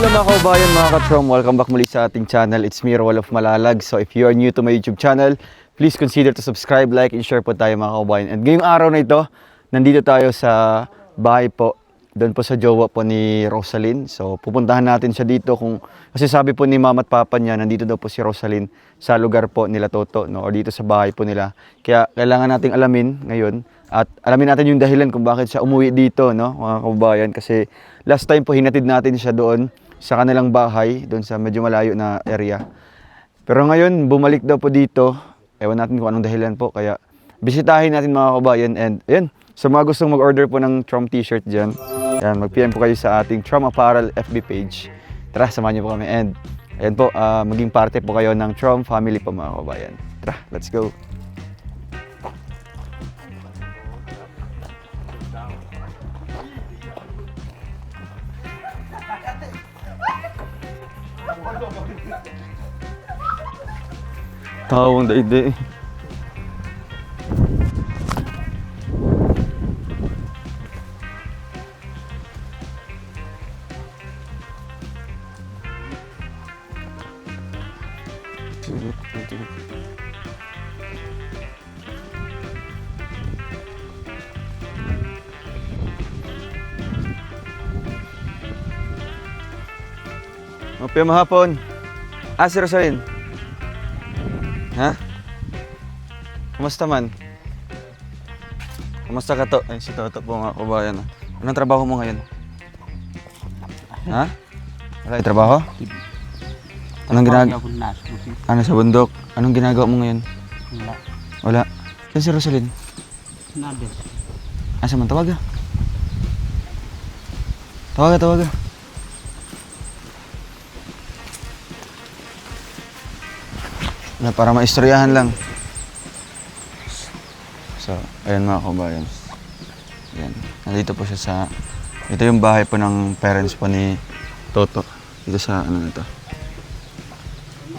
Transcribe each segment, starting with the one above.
Hello mga kaubayan, mga ka-Trom. Welcome back muli sa ating channel. It's me, Roel of Malalag. So if you are new to my YouTube channel, please consider to subscribe, like, and share po tayo mga kaubayan. And ngayong araw na ito, nandito tayo sa bahay po. Doon po sa jowa po ni Rosalyn. So pupuntahan natin siya dito kasi sabi po ni mama at papa niya, nandito daw po si Rosalyn sa lugar po nila Toto, no? O dito sa bahay po nila. Kaya kailangan nating alamin ngayon at alamin natin yung dahilan kung bakit siya umuwi dito, no, mga kaubayan. Kasi last time po hinatid natin siya doon sa kanilang bahay, doon sa medyo malayo na area. Pero ngayon, bumalik daw po dito. Ewan natin kung anong dahilan po. Kaya bisitahin natin mga kaubayan. And ayan, sa mga gustong mag-order po ng Trom t-shirt dyan, ayan, mag-PM po kayo sa ating Trom Apparel FB page. Tara, samahan niyo po kami. And ayan po, maging parte po kayo ng Trom family po mga kaubayan. Tara, let's go. Tawang daigdig. Mapaya mahapon. Si Rosalyn. Ha? Kumusta man? Kumusta ka to? Ay, si Toto po mga kabayan. Anong trabaho mo ngayon? Ha? Wala yung trabaho? Anong ginagawa? Ano sa bundok? Anong ginagawa mo ngayon? Wala. Wala. Saan si Rosalyn? Nado. Asa man? Tawag ka. Tawag ka. Na para maistoryahan lang. So, ayan mga kabayan. Ayan. Nandito po siya sa... Ito yung bahay po ng parents po ni Toto. Dito sa ano na ito.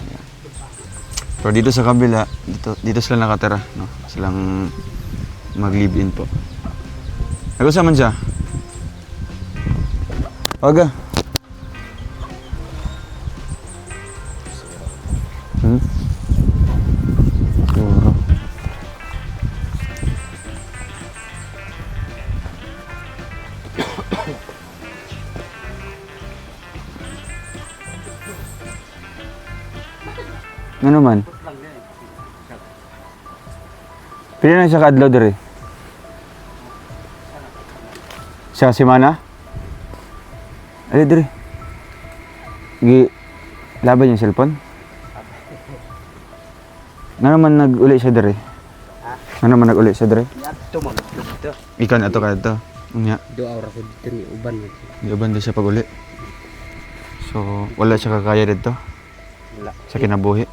Ayan. Pero dito sa kabila, dito sila nakatira. No? Silang mag-live-in po. Nag-usa man siya? Waga. Ano man? Pili na siya ka-adlaw dere. Siya si Mana? Ali dere. Laban yung cellphone? Nga naman nag-uli siya dere? Nga naman nag-uli siya dere? Yato man dito. Ikaw na ito ka ito. Unya. Do aura ko dito ni uban mo. Di ba hindi siya pag-uli? So, wala siya kakaya dito? Wala. Sa kinabuhi?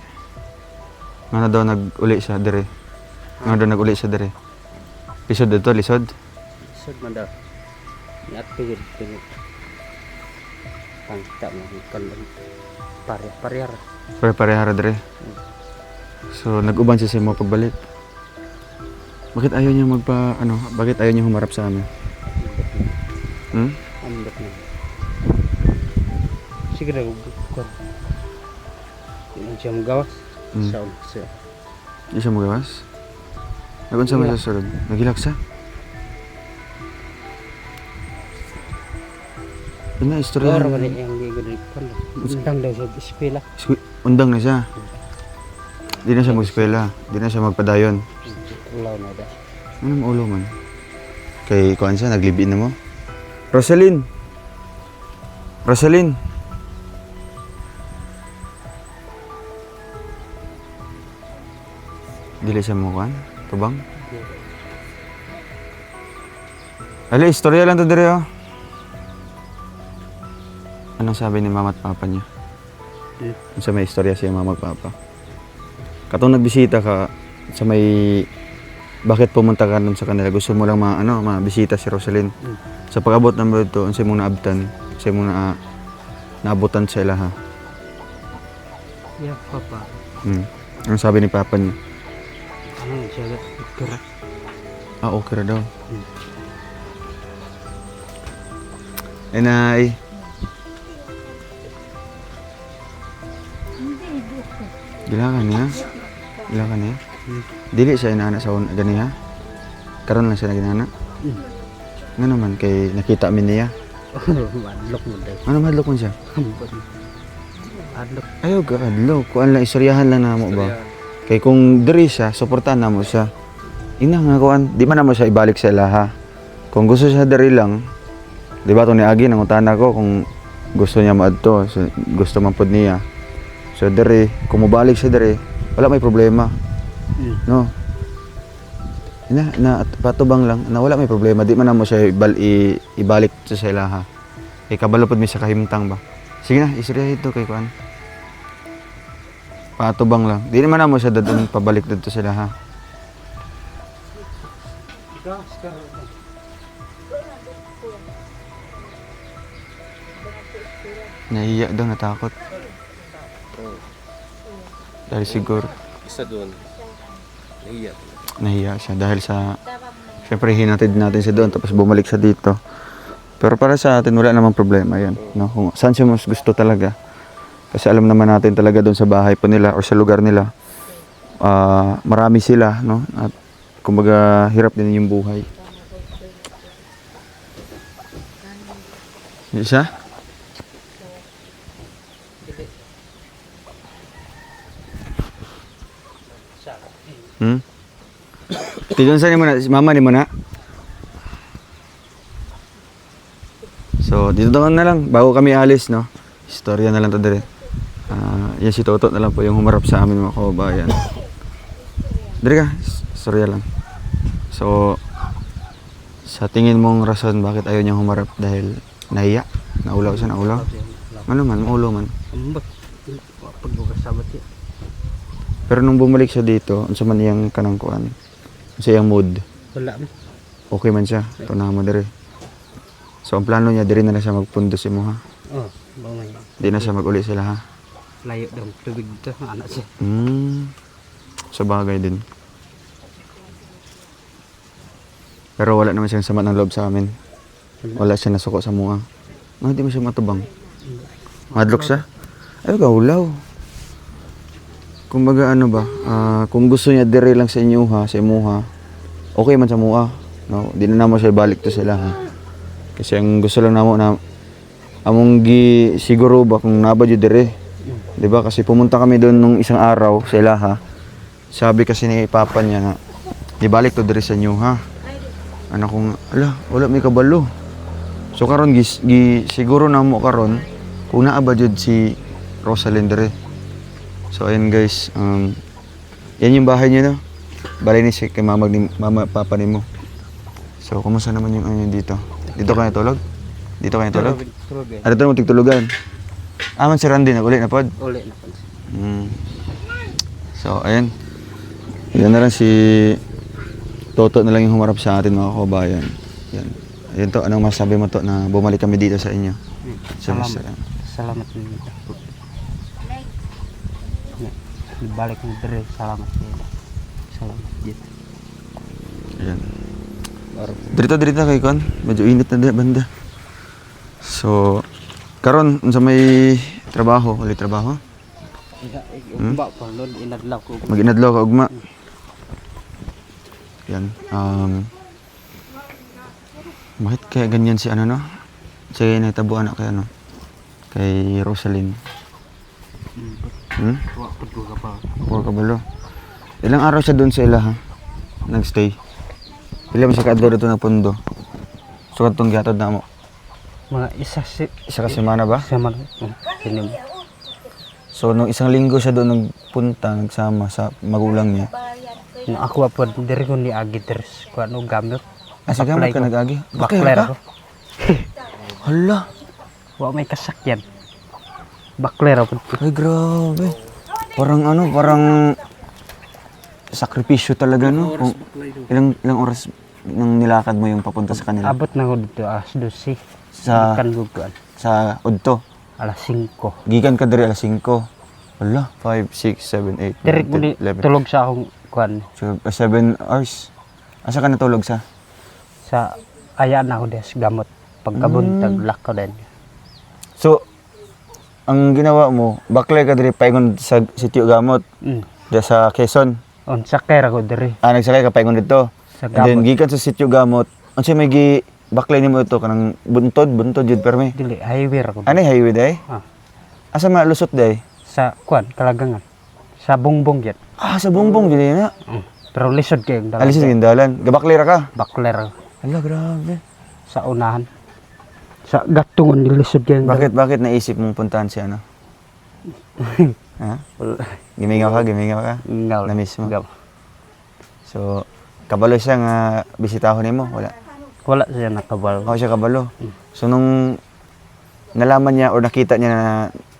Nga na daw nag-uli siya dere? Nga daw nag-uli siya dere? Lisod dito, lisod? Sud man daw. Yato gid dito. Pangta mo kan parehar. Pare-parehara dere? So, nag-uban siya sa mo pagbalik? Bakit ayaw niya bakit ayaw niya humarap sa amin? Ambot na. Sige na ko. Hindi siya magawas. Sa Hindi siya magawas? Nag-unsa mo sa sulod? Nagilak siya? Ano, istorya? Ora man yang di gud kon. Undang daw sa eskwela. Undang na siya? Di na siya mag-eskwela? Di na siya magpadayon? Ulaw na da. Anong ulo man? Kay kuhan siya, naglibin na mo? Rosalyn! Rosalyn! Dili siya mo kuhan? Tubang? Ali, istorya lang to dire oh. Anong sabi ni mama at papa niya? Sa may istorya siya mama at papa. Katong nagbisita ka sa may... Bakit pumunta ka nun sa kanila? Gusto mo lang mabisita si Rosalyn. Sa pag-abot ng ito, unsay mong naabtan? Unsay mong naabutan sa ila ha? Ya papa. Ano sabi ni papa niya? Ano siya kira? Okay ra daw. Nay. Gilangan niya. Gilangan niya. Dili siya inana sa ganiha. Karon lang siya naginana. Nga naman kay nakita mi niya. Adlok mo daw. Ano madlok man siya? Adlok. Ayaw ka adlok. Kuan lang istoryahan lang namo ba. Kay kung diri siya, suportahan namo siya. Ina nga kuan, di man namo siya ibalik sa ilaha. Kung gusto siya diri lang, di ba to ni Agi nangutan ako kung gusto niya maadto, so, gusto man pod niya. So diri, kung mobalik siya diri, wala may problema. No. Na patubang lang na wala may problema, di man namo siya ibalik sa ilaha. Kay kabalo pod mi sa kahimtang ba. Sige na, istorya ito kay kuan. Patubang lang. Di naman namo siya dadun pabalik dito sa ilaha. Nahiya daw, natakot. Dahil siguro Isa doon. Nahiya. nahiya siya dahil sa syempre hinatid natin siya doon tapos bumalik siya dito. Pero para sa atin wala namang problema yan, no? Kung saan siya mas gusto talaga. Kasi alam naman natin talaga doon sa bahay po nila o sa lugar nila. Marami sila, no? At kumbaga hirap din yung buhay. Isa? Tigon sa ni mo na, mama ni mo na. So, dito naman na lang, bago kami alis, no? Istorya na lang to dire. Yan si Toto na lang po yung humarap sa amin mga kababayan. Dire ka, istorya lang. So, sa tingin mong rason bakit ayaw niyang humarap dahil nahiya? Naulaw siya, naulaw? Ano man, maulo man. Ambak. Pagbukas sabat siya. Pero nung bumalik siya dito, unsa man iyang kanang kuan? Unsa iyang mood? Wala man. Okay man siya. Ito na mo dire. So ang plano niya dire na lang siya magpundo si mo ha. Oh, baway. Di na siya maguli sila ha. Layo daw tubig dito, anak siya. Sa bagay din. Pero wala naman siyang sama ng loob sa amin. Wala siya nasuko sa mua. Hindi mo siya matubang. Madlok siya? Ay, gaulaw. Kumbaga ano ba, kung gusto niya dire lang sa inyo ha, sa imuha, okay man sa mua. No? Di na namo siya balik to sila ha. Kasi ang gusto lang namo na among gi siguro ba kung naba jud dire. 'Di ba? Kasi pumunta kami doon nung isang araw sa ilaha. Sabi kasi ni papa niya na ibalik to dire sa inyo ha. Ano kung ala, wala may kabalo. So karon siguro namo karon kung naa ba jud si Rosalind dire. So ayun guys, yan yung bahay niya no. Balay ni si kay mama papa nimo. So kumusta naman yung ano dito? Dito kayo tulog? Dito kayo tulog? Tulog eh. Ano to mo tigtulugan? Man si Randy nag-uli na pod. Uli na po. So ayun. Yan na lang si Toto na lang yung humarap sa atin mga kababayan. Yan. Ayun to, anong masabi mo to na bumalik kami dito sa inyo? Salamat. Salamat ninyo. Balik mo dire, salamat ninyo. Salamat dito. Ayan. Dirita kay Kon. Medyo init na banda. So, karon unsa may trabaho, ulit trabaho? Ugma pa lod inadlaw ko. Mag-inadlaw ka ugma. Yan. Bakit kaya ganyan si ano no? Sige na tabuan ako kay ano? Kay Rosalind. Wapod ko ka pa. Puro kabalo. Ilang araw siya doon sa ilaha? Nagstay. Ilang siya kaadlaw dito na pundo. So katong gihatod na mo. Mga Isa ka semana ba? Sama sinim. So nung isang linggo siya doon nagpunta, nagsama sa magulang niya. Nung ako po diri ko ni agi dres ko ano gamit. Sa gamit ka nag-agi? Bakler ko. Hala. Wa may kasakyan. Bakler ako. Ay grabe. Parang ano, parang sakripisyo talaga no. Kung ilang oras nang nilakad mo yung papunta sa kanila? Abot na ko dito alas 12. Sa Kan guguan. sa Udto. Alas 5. Gikan ka diri alas 5. Hala, 5, 6, 7, 8, Diri ko 9, 10, 11. tulog sa akong kuan. So, 7 hours. Asa ka natulog sa? Sa aya na ako des gamot. Pagkabuntag lakaw din. So, ang ginawa mo, baklay ka diri paingon sa sitio gamot, diya sa Quezon. On sakay ra ko diri Nagsakay ka paingon dito. sa And then gamot. gikan sa sitio gamot, unsay may gi baklay nimo ito kanang buntod jud permi. Dili highway ra ko. Ano highway day? Ah, Asa man lusot day? sa kuan Kalagangan. Sa Bongbong yun. Sa Bongbong dili na. Pero lisod kay ang Alis yung dalan. Gabaklay ra ka. Bakler Ala grabe. sa unahan. Sa gatungon ni lisod kay ang Bakit naisip mong puntahan si ano? Ha? Gimingaw ka? Ngaw. Na-miss mo? Gaw. So, kabalo siya nga bisitahon nimo, wala. Wala siya nakabal. Ako siya kabalo. So nung nalaman niya or nakita niya na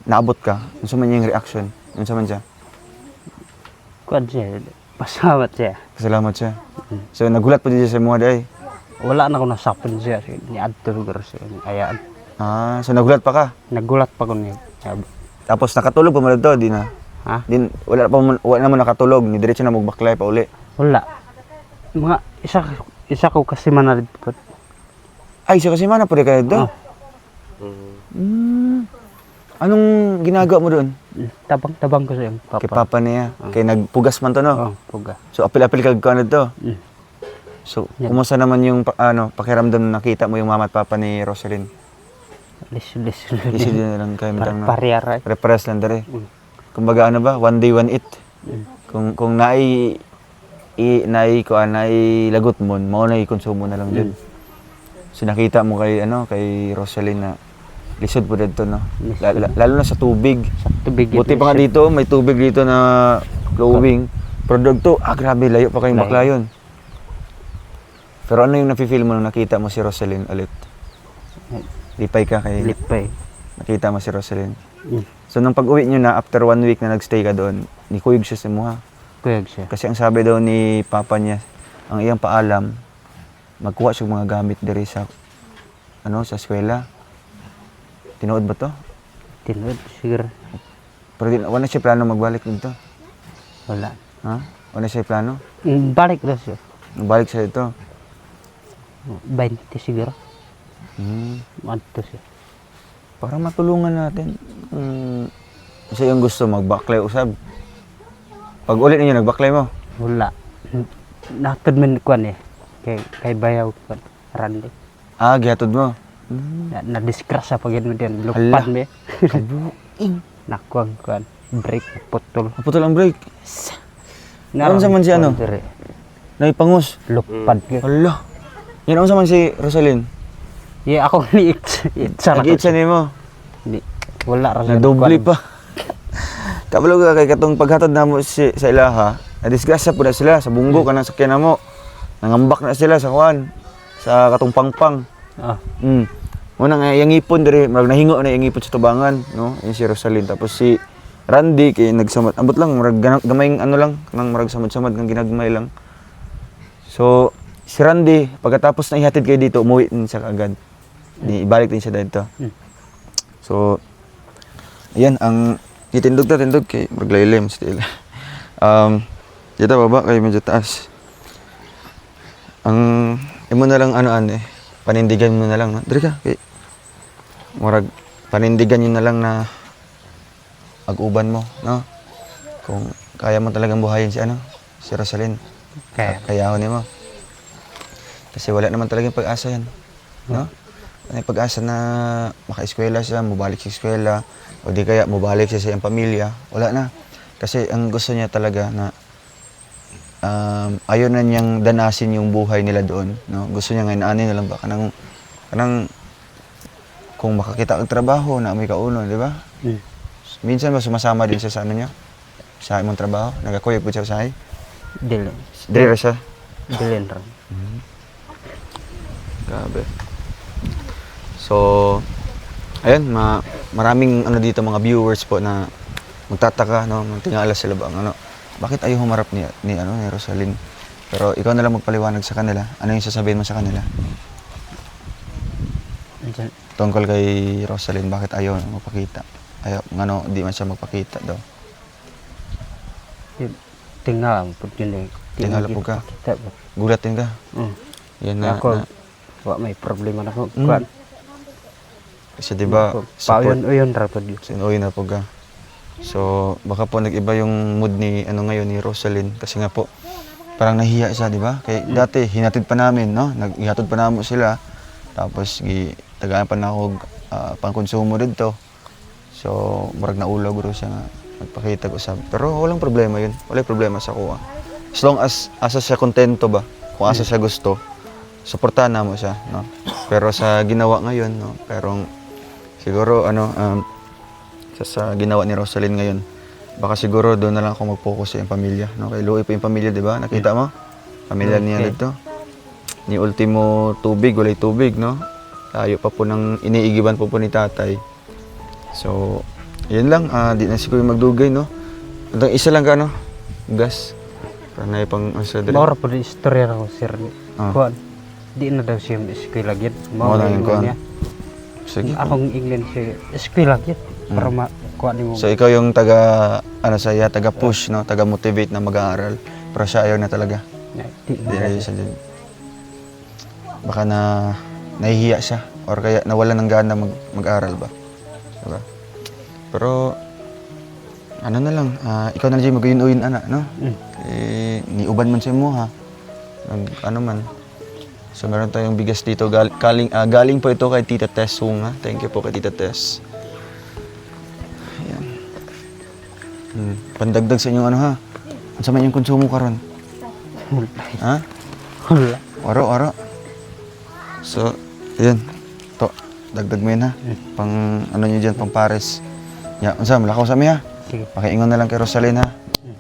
naabot ka, unsa man yung reaction? Unsa man siya? Kuan siya. Pasawat siya. Pasalamat siya. So nagulat pa din siya sa mga day. Wala na ko nasapon siya. Ni adto lugar siya. Ayaan. So nagulat pa ka. Nagulat pa ko niya. Tapos nakatulog pa mo dito, di na. Ha? Wala naman nakatulog, ni diretso na magbaklay pa uli. Wala. Mga isa ko kasi manalid po. Ay, siya kasi mana pwede kayo dito? Anong ginagawa mo doon? Tabang ko siya yung Kay papa. papa niya. Kay nagpugas man to, no? Oh, puga. So apil-apil kag ano to. So, Yan. kumusta naman yung pakiramdam na nakita mo yung mama at papa ni Roselyn? Lis. Easy din na lang kayo mitang Pariyara. Repares lang dere. Kumbaga ano ba, one day one eat. Kung nai lagot mo, mao na i-konsumo na lang din. So nakita mo kay Roselyn na lisod po dito, no? Lalo na sa tubig. Tubig. Buti pa nga dito, may tubig dito na flowing. Produkto, grabe, layo pa kayong bakla yun. Pero ano yung nafe-feel mo nung nakita mo si Roselyn ulit? Lipay ka kay Lipay. nakita mo si Roselyn. So nung pag-uwi nyo na, after 1 week na nagstay ka doon, nikuyog siya sa muha. Kuyag siya. Kasi ang sabi daw ni papa niya, ang iyang paalam, magkuha siya mga gamit diri sa sa eskwela. Tinuod ba to? Tinood, siguro. Pero wala siya plano magbalik dito. Wala. Ha? Wala siya plano? Balik na siya. Magbalik siya dito. 20 siguro. Adto siya. Para matulungan natin. Isa yung gusto magbaklay usab. Pag ulit ninyo, nagbaklay mo? Wala. Natod man kuan eh. Kay bayaw kuan. Randi. Gihatod mo? Na-disgrasya pag yun din. Lupad me. Kabuing. Nakuang kuan. Break. Putol. Putol ang break. Ano sa man si ano? Naipangus. Lupad me. Hala. Yan ang sa man si Roselyn. Yeah, ako ni itsa. Nag-itsa ni mo. Wala ra siya. Nadoble pa. Kabalo ka kay katong paghatod namo sa ilaha, na-disgrasya po na sila sa bunggo kanang sakyan namo. Nangambak na sila sa kuan, sa katong pangpang. Muna nga yung ipon diri, marag nahingo na yung ipon sa tubangan, no? Yung si Roselyn tapos si Randy kay nagsamad. Ambot lang marag gamayng lang, kanang marag samad-samad kang ginagmay lang. So, si Randy pagkatapos na ihatid kayo dito, umuwi din siya agad. Ibalik din siya dito. So, ayan ang tindog kay maglaylim still. Dito baba kay medyo taas. Ang imo na lang panindigan mo na lang, no? Diri ka kay murag panindigan niyo na lang na ag-uban mo, no? Kung kaya mo talagang buhayin si Roselyn. Kayahon nimo. Kasi wala naman talagang pag-asa yan, no? May pag-asa na maka-eskwela siya, mabalik sa eskwela, o di kaya mabalik siya sa iyang pamilya, wala na. Kasi ang gusto niya talaga na ayaw na niyang danasin yung buhay nila doon, no? Gusto niya nga inaanin na lang ba kanang kung makakita ang trabaho na may kauno, di ba? Minsan ba sumasama din siya sa niya? Sa imong trabaho? Nagakuyog po siya sa hay? Dili. Dili ra siya? Dili ra. Grabe. So, ayun, maraming dito mga viewers po na magtataka, no? Tingala sila ba bakit ayaw humarap ni Roselyn? Pero ikaw na lang magpaliwanag sa kanila. Ano yung sasabihin mo sa kanila? Tungkol kay Roselyn, bakit ayaw magpakita? Ayaw, di man siya magpakita daw. Tingala po yun eh. Tingala po ka? Gulat din ka? Yan na. Ako, may problema na ko. Kuan. Kasi 'di ba, support Pauyon ra pod. sinuwi na po ga. So, baka po nag-iba yung mood ni ano ngayon ni Rosalyn kasi nga po parang nahiya siya, 'di ba? Kay dati hinatid pa namin, no? Naghihatod pa namo sila. Tapos tagaan pa na ako pangkonsumo dito. So, murag naulaw guro siya nga magpakita ko sa. Pero walang problema 'yun. Walang problema sa kuha. As long as asa siya kontento ba? Kung asa siya gusto, suportahan na mo siya, no? Pero sa ginawa ngayon, no? Pero siguro sa ginawa ni Rosalyn ngayon, baka siguro doon na lang ako mag-focus sa yung pamilya, no? Kay Louie pa yung pamilya, 'di ba? Nakita mo? Pamilya niya dito. Ni ultimo tubig, walay tubig, no? Tayo pa po ng iniigiban po ni tatay. So, yun lang, di na siguro magdugay, no? Hanggang isa lang ka, no? Gas. Para na ipang sa dali. Mora pod istorya ra ko sir. Ah. Kuan. Di na daw siya eskwela gyud. Mao lang yung kuan. niya. Sige. Akong England siya eskwela gyud. Para kuan nimo. So, ikaw yung taga push, no? Taga motivate na mag-aaral. Pero siya ayaw na talaga. Di Di ayaw siya dyan. Baka nahihiya siya. Or kaya nawala ng gana mag-aaral ba? Diba? Pero, ano na lang, ikaw na dyan mag-uyun-uyun, anak, no? Niuban man siya mo, ha? Ano man. So, meron tayong bigas dito. Galing po ito kay Tita Tess Hunga. Thank you po kay Tita Tess. Ayan. Pandagdag sa inyong ano, ha? Ano sa man yung konsumo karon? Ha? Wala. Oro. So, ayan. To, dagdag mo yun, ha? Pang, ano nyo dyan, pang pares. Ya, unsa, malakaw sa mi, ha? Sige. Pakiingon na lang kay Rosalyn, ha?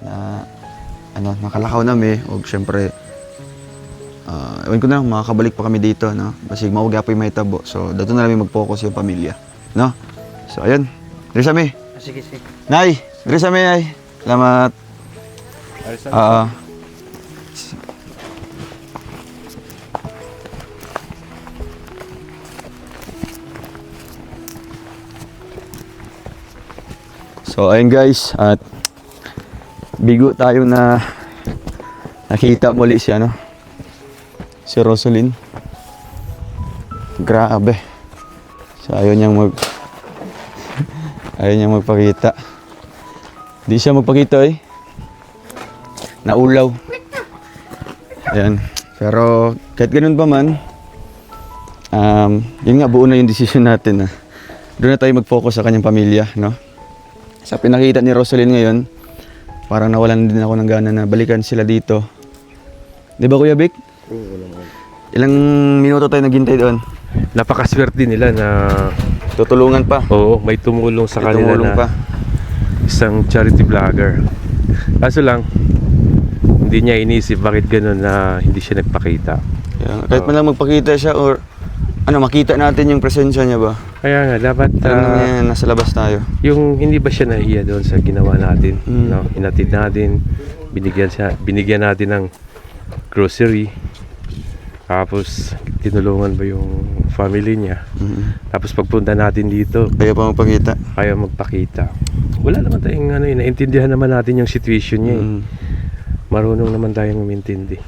Na, makalakaw na mi. O, syempre, ewan ko na lang, makakabalik pa kami dito, no? Basig mauga pa yung may tabo. So, dato na lang mag-focus yung pamilya, no? So, ayun. Diri sa mi. Sige. Nay! Diri sa mi, Nay. Salamat. So ayun guys, at bigo tayo na nakita muli siya, no? Si Rosalyn. Grabe. So ayaw niyang ayaw niyang magpakita. Di siya magpakita eh. Naulaw. Ayan. Pero kahit ganun pa man, yun nga, buo na yung decision natin na doon na tayo mag-focus sa kanyang pamilya, no? Sa pinakita ni Rosalyn ngayon, parang nawalan din ako ng gana na balikan sila dito. Di ba Kuya Vic? Ilang minuto tayo naghintay doon? Napakaswerte nila na Tutulungan pa. oo, may tumulong sa May kanila tumulong na pa. isang charity vlogger. Kaso lang, hindi niya inisip bakit gano'n na hindi siya nagpakita. Kaya, kahit man lang magpakita siya or makita natin yung presensya niya ba? Kaya nga, dapat Alam niya nasa labas tayo. yung hindi ba siya nahiya doon sa ginawa natin, Mm. no? Hinatid natin, binigyan natin ng grocery, tapos tinulungan ba yung family niya. Tapos pagpunta natin dito, Kaya pa magpakita. kaya magpakita. Wala naman tayong naintindihan naman natin yung situation niya. Marunong naman tayong umintindi.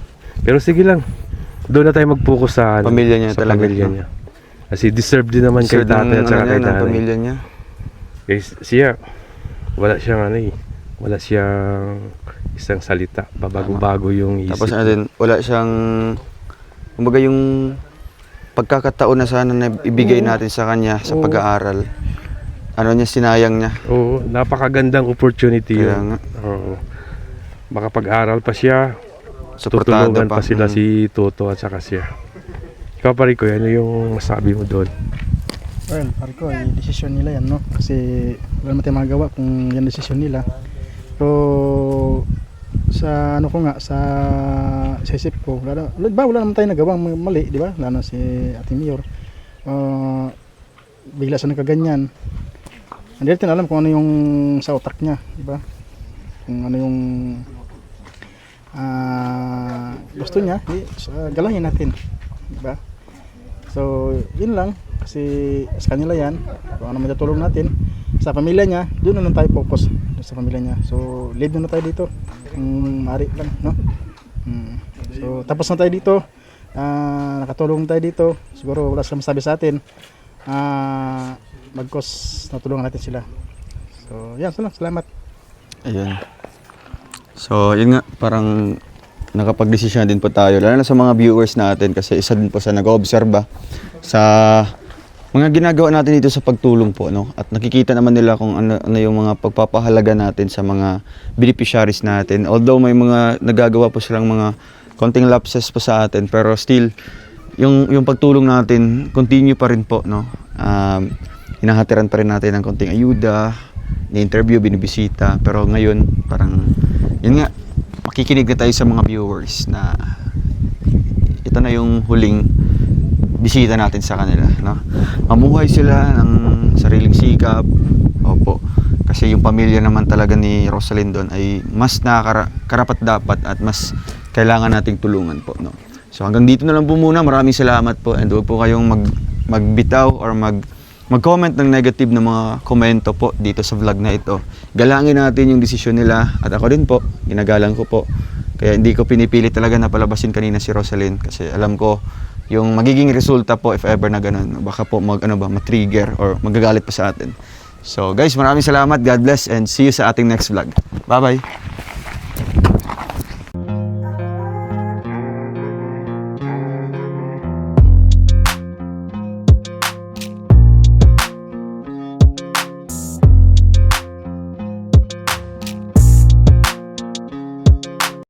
Pero sige lang, doon na tayo mag-focus sa Pamilya niya sa talaga, pamilya no? niya. Kasi deserve din naman kay tatay at saka kay ng nanay. pamilya niya. Siya, wala siyang wala siyang isang salita. Bago-bago yung isip. Tapos wala siyang, kumbaga yung pagkakataon na sana na ibigay natin sa kanya sa pag-aaral. Sinayang niya. Oo, napakagandang opportunity Kaya yun. nga. Oo. Makapag-aral pa siya, Suportado tutulungan pa. pa sila si Toto at saka siya. Ikaw pare ko, ano yung masabi mo doon? Well, pare ko, desisyon nila yan, no? Kasi wala naman tayong magagawa kung yan desisyon nila. Pero sa sa isip ko, wala naman tayong nagawang mali, di ba? Lalo si Ate Mayor. Bigla siya nagkaganyan. Hindi natin alam kung ano yung sa utak niya, di ba? Kung ano yung gusto niya, galangin natin, di ba? So, yun lang. Kasi sa kanila yan, kung ano matutulong natin sa pamilya niya, doon na lang tayo focus sa pamilya niya. So, lead na tayo dito. Kung maaari lang, no? So, tapos na tayo dito. Nakatulong tayo dito. Siguro wala silang masabi sa atin. bagkos natulungan natin sila. So yan, salamat. Ayun. So, yun nga, parang nakapag-desisyon din po tayo, lalo na sa mga viewers natin kasi isa din po sa nag-obserba sa mga ginagawa natin dito sa pagtulong po, no? At nakikita naman nila kung ano yung mga pagpapahalaga natin sa mga beneficiaries natin. Although may mga nagagawa po silang mga konting lapses po sa atin, pero still yung pagtulong natin continue pa rin po, no? Hinahatiran pa rin natin ng konting ayuda, ni-interview, binibisita, pero ngayon parang yun nga, makikinig na tayo sa mga viewers na ito na yung huling bisita natin sa kanila, no? Mamuhay sila ng sariling sikap. Opo. Kasi yung pamilya naman talaga ni Rosalyn doon ay mas karapat dapat at mas kailangan nating tulungan po, no? So hanggang dito na lang po muna. Maraming salamat po and huwag po kayong magbitaw or mag-comment ng negative na mga komento po dito sa vlog na ito. Galangin natin yung desisyon nila at ako din po, ginagalang ko po. Kaya hindi ko pinipili talaga na palabasin kanina si Rosalyn kasi alam ko yung magiging resulta po if ever na ganun, baka po ma-trigger or magagalit pa sa atin. So guys, maraming salamat. God bless and see you sa ating next vlog. Bye-bye.